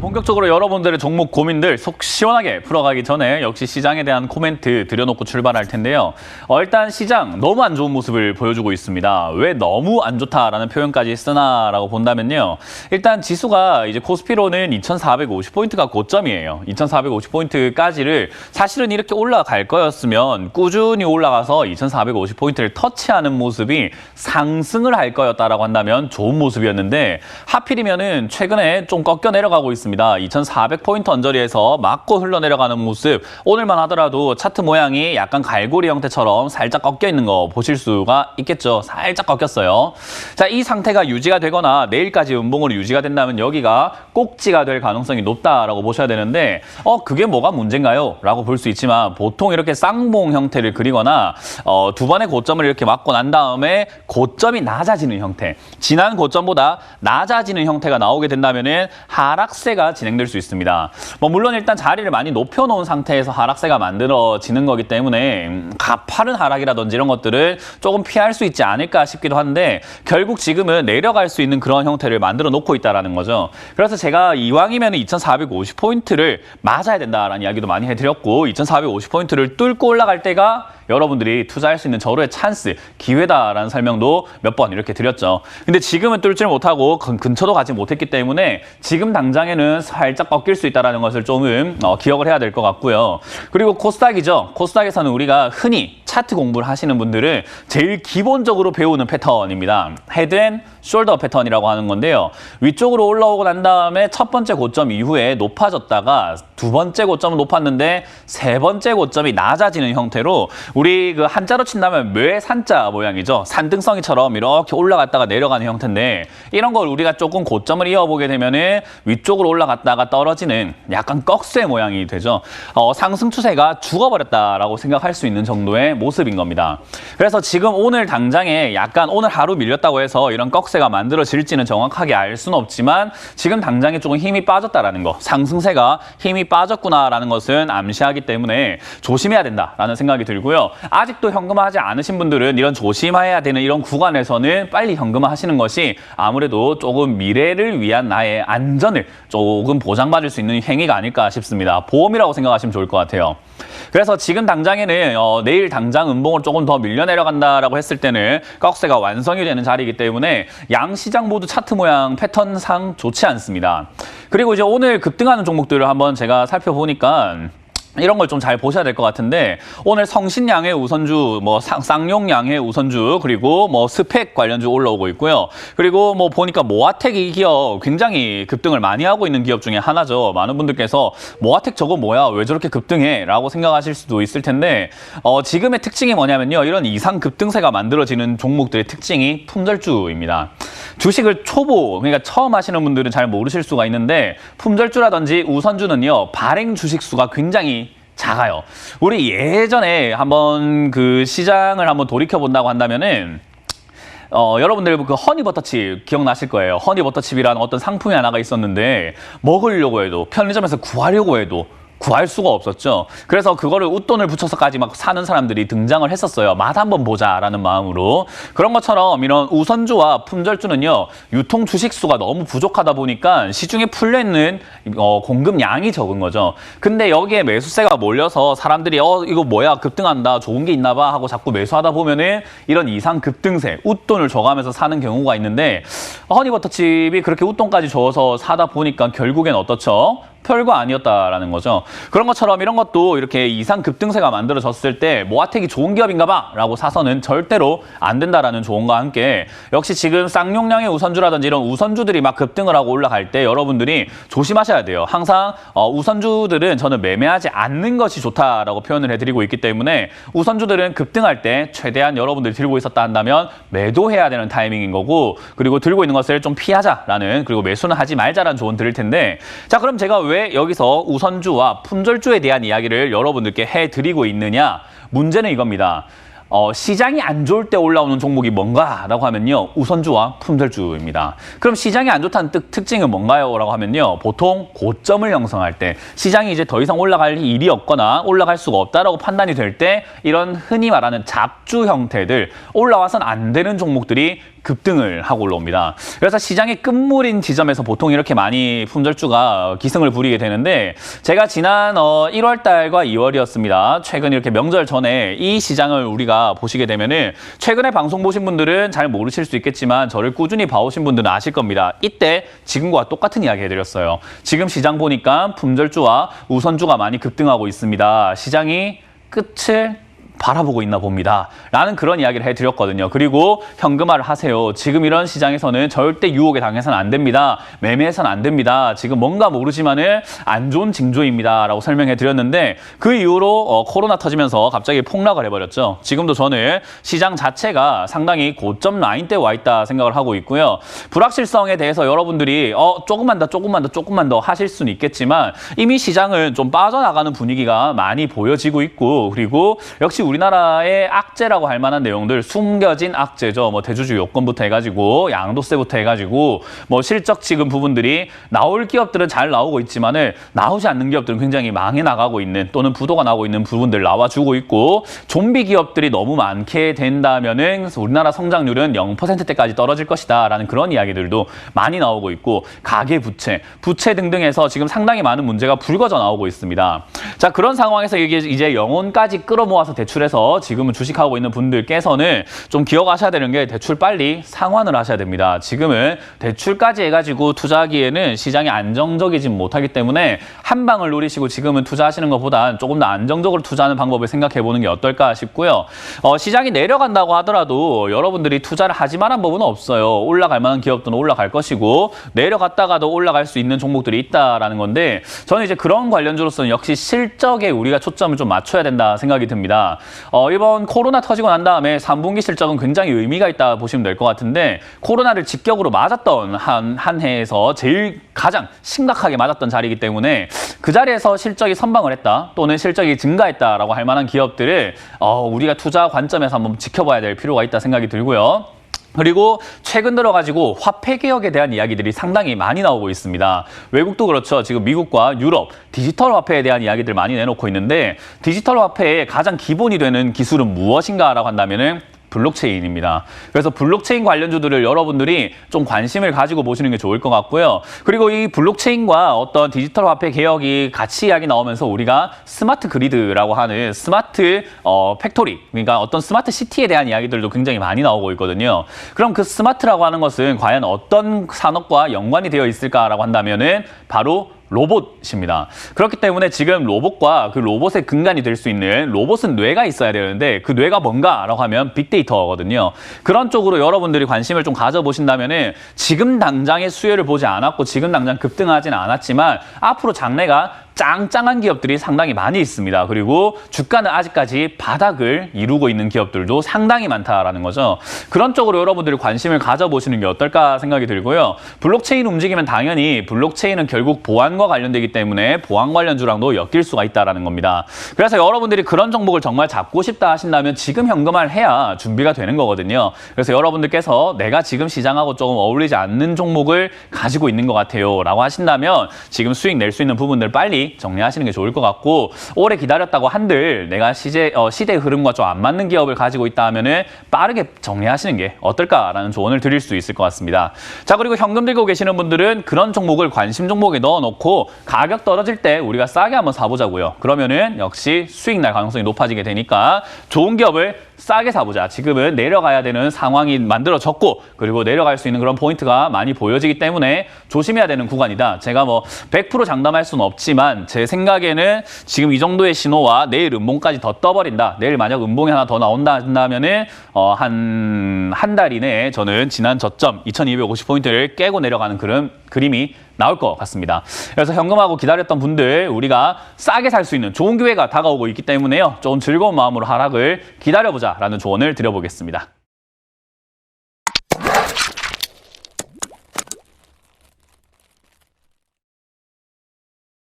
본격적으로 여러분들의 종목 고민들 속 시원하게 풀어가기 전에 역시 시장에 대한 코멘트 드려놓고 출발할 텐데요. 일단 시장 너무 안 좋은 모습을 보여주고 있습니다. 왜 너무 안 좋다라는 표현까지 쓰나라고 본다면요. 일단 지수가 이제 코스피로는 2,450포인트가 고점이에요. 2,450포인트까지를 사실은 이렇게 올라갈 거였으면 꾸준히 올라가서 2,450포인트를 터치하는 모습이 상승을 할 거였다라고 한다면 좋은 모습이었는데 하필이면은 최근에 좀 꺾여 내려가고 있습니다. 2,400포인트 언저리에서 맞고 흘러내려가는 모습, 오늘만 하더라도 차트 모양이 약간 갈고리 형태처럼 살짝 꺾여 있는 거 보실 수가 있겠죠. 살짝 꺾였어요. 자, 이 상태가 유지가 되거나 내일까지 음봉으로 유지가 된다면 여기가 꼭지가 될 가능성이 높다라고 보셔야 되는데 그게 뭐가 문제인가요? 라고 볼 수 있지만 보통 이렇게 쌍봉 형태를 그리거나 두 번의 고점을 이렇게 맞고 난 다음에 고점이 낮아지는 형태, 지난 고점보다 낮아지는 형태가 나오게 된다면은 하락세가 진행될 수 있습니다. 물론 일단 자리를 많이 높여놓은 상태에서 하락세가 만들어지는 거기 때문에 가파른 하락이라든지 이런 것들을 조금 피할 수 있지 않을까 싶기도 한데 결국 지금은 내려갈 수 있는 그런 형태를 만들어 놓고 있다는 거죠. 그래서 제가 이왕이면 2,450포인트를 맞아야 된다라는 이야기도 많이 해드렸고 2,450포인트를 뚫고 올라갈 때가 여러분들이 투자할 수 있는 절호의 찬스, 기회다라는 설명도 몇 번 이렇게 드렸죠. 근데 지금은 뚫지를 못하고 근처도 가지 못했기 때문에 지금 당장에는 살짝 꺾일 수 있다는 것을 조금 기억을 해야 될 것 같고요. 그리고 코스닥이죠. 코스닥에서는 우리가 흔히 차트 공부를 하시는 분들은 제일 기본적으로 배우는 패턴입니다. 헤드 앤 숄더 패턴이라고 하는 건데요. 위쪽으로 올라오고 난 다음에 첫 번째 고점 이후에 높아졌다가 두 번째 고점은 높았는데 세 번째 고점이 낮아지는 형태로 우리 그 한자로 친다면 뇌산자 모양이죠. 산등성이처럼 이렇게 올라갔다가 내려가는 형태인데 이런 걸 우리가 조금 고점을 이어보게 되면은 위쪽으로 올라갔다가 떨어지는 약간 꺽쇠 모양이 되죠. 상승 추세가 죽어버렸다라고 생각할 수 있는 정도의 모습인 겁니다. 그래서 지금 오늘 당장에 약간 오늘 하루 밀렸다고 해서 이런 꺽쇠가 만들어질지는 정확하게 알 수는 없지만 지금 당장에 조금 힘이 빠졌다라는 거, 상승세가 힘이 빠졌구나라는 것은 암시하기 때문에 조심해야 된다라는 생각이 들고요. 아직도 현금화하지 않으신 분들은 이런 조심해야 되는 이런 구간에서는 빨리 현금화하시는 것이 아무래도 조금 미래를 위한 나의 안전을 조금 보장받을 수 있는 행위가 아닐까 싶습니다. 보험이라고 생각하시면 좋을 것 같아요. 그래서 지금 당장에는 내일 당장 음봉을 조금 더 밀려 내려간다라고 했을 때는 꺽쇠가 완성이 되는 자리이기 때문에 양 시장 모두 차트 모양 패턴상 좋지 않습니다. 그리고 이제 오늘 급등하는 종목들을 한번 제가 살펴보니까 이런 걸 좀 잘 보셔야 될 것 같은데 오늘 성신양의 우선주, 쌍용양의 우선주, 그리고 스펙 관련주 올라오고 있고요. 그리고 보니까 모아텍 이 기업 굉장히 급등을 많이 하고 있는 기업 중에 하나죠. 많은 분들께서 모아텍 저거 뭐야? 왜 저렇게 급등해? 라고 생각하실 수도 있을 텐데 지금의 특징이 뭐냐면요. 이런 이상 급등세가 만들어지는 종목들의 특징이 품절주입니다. 주식을 초보, 그러니까 처음 하시는 분들은 잘 모르실 수가 있는데 품절주라든지 우선주는요. 발행 주식수가 굉장히 작아요. 우리 예전에 한번 그 시장을 한번 돌이켜본다고 한다면은 여러분들 그 허니버터칩 기억나실 거예요. 허니버터칩이라는 어떤 상품이 하나가 있었는데 먹으려고 해도 편의점에서 구하려고 해도 구할 수가 없었죠. 그래서 그거를 웃돈을 붙여서까지 막 사는 사람들이 등장을 했었어요. 맛 한번 보자라는 마음으로. 그런 것처럼 이런 우선주와 품절주는요. 유통 주식수가 너무 부족하다 보니까 시중에 풀려있는 공급량이 적은 거죠. 근데 여기에 매수세가 몰려서 사람들이 이거 뭐야 급등한다 좋은 게 있나 봐 하고 자꾸 매수하다 보면은 이런 이상 급등세 웃돈을 줘가면서 사는 경우가 있는데 허니버터칩이 그렇게 웃돈까지 줘서 사다 보니까 결국엔 어떻죠? 별거 아니었다라는 거죠. 그런 것처럼 이런 것도 이렇게 이상 급등세가 만들어졌을 때 모아텍이 좋은 기업인가 봐 라고 사서는 절대로 안 된다라는 조언과 함께 역시 지금 쌍용량의 우선주라든지 이런 우선주들이 막 급등을 하고 올라갈 때 여러분들이 조심하셔야 돼요. 항상 우선주들은 저는 매매하지 않는 것이 좋다라고 표현을 해드리고 있기 때문에 우선주들은 급등할 때 최대한 여러분들이 들고 있었다 한다면 매도해야 되는 타이밍인 거고 그리고 들고 있는 것을 좀 피하자라는 그리고 매수는 하지 말자라는 조언 드릴 텐데 자 그럼 제가 왜 여기서 우선주와 품절주에 대한 이야기를 여러분들께 해드리고 있느냐? 문제는 이겁니다. 시장이 안 좋을 때 올라오는 종목이 뭔가라고 하면요. 우선주와 품절주입니다. 그럼 시장이 안 좋다는 특징은 뭔가요? 라고 하면요. 보통 고점을 형성할 때 시장이 이제 더 이상 올라갈 일이 없거나 올라갈 수가 없다라고 판단이 될 때 이런 흔히 말하는 잡주 형태들 올라와선 안 되는 종목들이 급등을 하고 올라옵니다. 그래서 시장의 끝물인 지점에서 보통 이렇게 많이 품절주가 기승을 부리게 되는데 제가 지난 1월 달과 2월이었습니다. 최근 이렇게 명절 전에 이 시장을 우리가 보시게 되면은 최근에 방송 보신 분들은 잘 모르실 수 있겠지만 저를 꾸준히 봐오신 분들은 아실 겁니다. 이때 지금과 똑같은 이야기 해드렸어요. 지금 시장 보니까 품절주와 우선주가 많이 급등하고 있습니다. 시장이 끝을 바라보고 있나 봅니다. 라는 그런 이야기를 해드렸거든요. 그리고 현금화를 하세요. 지금 이런 시장에서는 절대 유혹에 당해서는 안 됩니다. 매매해서는 안 됩니다. 지금 뭔가 모르지만은 안 좋은 징조입니다. 라고 설명해 드렸는데 그 이후로 코로나 터지면서 갑자기 폭락을 해버렸죠. 지금도 저는 시장 자체가 상당히 고점 라인대에 와 있다 생각을 하고 있고요. 불확실성에 대해서 여러분들이 조금만 더 하실 수는 있겠지만 이미 시장은 좀 빠져나가는 분위기가 많이 보여지고 있고 그리고 역시 우리나라의 악재라고 할 만한 내용들 숨겨진 악재죠. 뭐 대주주 요건부터 해가지고 양도세부터 해가지고 뭐 실적 지금 부분들이 나올 기업들은 잘 나오고 있지만은 나오지 않는 기업들은 굉장히 망해 나가고 있는 또는 부도가 나고 있는 부분들 나와주고 있고 좀비 기업들이 너무 많게 된다면은 우리나라 성장률은 0%대까지 떨어질 것이다라는 그런 이야기들도 많이 나오고 있고 가계 부채 등등해서 지금 상당히 많은 문제가 불거져 나오고 있습니다. 자, 그런 상황에서 이게 이제 영혼까지 끌어모아서 대출해서 지금은 주식하고 있는 분들께서는 좀 기억하셔야 되는 게 대출 빨리 상환을 하셔야 됩니다. 지금은 대출까지 해가지고 투자하기에는 시장이 안정적이지 못하기 때문에 한 방을 노리시고 지금은 투자하시는 것보단 조금 더 안정적으로 투자하는 방법을 생각해 보는 게 어떨까 싶고요. 시장이 내려간다고 하더라도 여러분들이 투자를 하지 말한 법은 없어요. 올라갈 만한 기업들은 올라갈 것이고 내려갔다가도 올라갈 수 있는 종목들이 있다라는 건데 저는 이제 그런 관련주로서는 역시 실적에 우리가 초점을 좀 맞춰야 된다 생각이 듭니다. 이번 코로나 터지고 난 다음에 3분기 실적은 굉장히 의미가 있다 보시면 될 것 같은데 코로나를 직격으로 맞았던 한 해에서 제일 가장 심각하게 맞았던 자리이기 때문에 그 자리에서 실적이 선방을 했다 또는 실적이 증가했다라고 할 만한 기업들을 우리가 투자 관점에서 한번 지켜봐야 될 필요가 있다 생각이 들고요. 그리고 최근 들어가지고 화폐 개혁에 대한 이야기들이 상당히 많이 나오고 있습니다. 외국도 그렇죠. 지금 미국과 유럽 디지털 화폐에 대한 이야기들 많이 내놓고 있는데 디지털 화폐의 가장 기본이 되는 기술은 무엇인가라고 한다면은 블록체인입니다. 그래서 블록체인 관련주들을 여러분들이 좀 관심을 가지고 보시는 게 좋을 것 같고요. 그리고 이 블록체인과 어떤 디지털 화폐 개혁이 같이 이야기 나오면서 우리가 스마트 그리드라고 하는 스마트 팩토리, 그러니까 어떤 스마트 시티에 대한 이야기들도 굉장히 많이 나오고 있거든요. 그럼 그 스마트라고 하는 것은 과연 어떤 산업과 연관이 되어 있을까라고 한다면은 바로 로봇입니다. 그렇기 때문에 지금 로봇과 그 로봇의 근간이 될 수 있는 로봇은 뇌가 있어야 되는데 그 뇌가 뭔가라고 하면 빅데이터거든요. 그런 쪽으로 여러분들이 관심을 좀 가져보신다면은 지금 당장의 수혜를 보지 않았고 지금 당장 급등하지는 않았지만 앞으로 장래가 짱짱한 기업들이 상당히 많이 있습니다. 그리고 주가는 아직까지 바닥을 이루고 있는 기업들도 상당히 많다라는 거죠. 그런 쪽으로 여러분들이 관심을 가져보시는 게 어떨까 생각이 들고요. 블록체인 움직이면 당연히 블록체인은 결국 보안과 관련되기 때문에 보안 관련주랑도 엮일 수가 있다는 겁니다. 그래서 여러분들이 그런 종목을 정말 잡고 싶다 하신다면 지금 현금화를 해야 준비가 되는 거거든요. 그래서 여러분들께서 내가 지금 시장하고 조금 어울리지 않는 종목을 가지고 있는 것 같아요 라고 하신다면 지금 수익 낼 수 있는 부분들 빨리 정리하시는 게 좋을 것 같고 오래 기다렸다고 한들 내가 시대의 흐름과 좀 안 맞는 기업을 가지고 있다 하면은 빠르게 정리하시는 게 어떨까라는 조언을 드릴 수 있을 것 같습니다. 자, 그리고 현금 들고 계시는 분들은 그런 종목을 관심 종목에 넣어놓고 가격 떨어질 때 우리가 싸게 한번 사보자고요. 그러면은 역시 수익 날 가능성이 높아지게 되니까 좋은 기업을 싸게 사보자. 지금은 내려가야 되는 상황이 만들어졌고 그리고 내려갈 수 있는 그런 포인트가 많이 보여지기 때문에 조심해야 되는 구간이다. 제가 뭐 100% 장담할 수는 없지만 제 생각에는 지금 이 정도의 신호와 내일 음봉까지 더 떠버린다. 내일 만약 음봉이 하나 더 나온다 한다면은 한 달 이내에 저는 지난 저점 2250포인트를 깨고 내려가는 그런 그림이 나올 것 같습니다. 그래서 현금하고 기다렸던 분들 우리가 싸게 살 수 있는 좋은 기회가 다가오고 있기 때문에요. 좀 즐거운 마음으로 하락을 기다려보자라는 조언을 드려보겠습니다.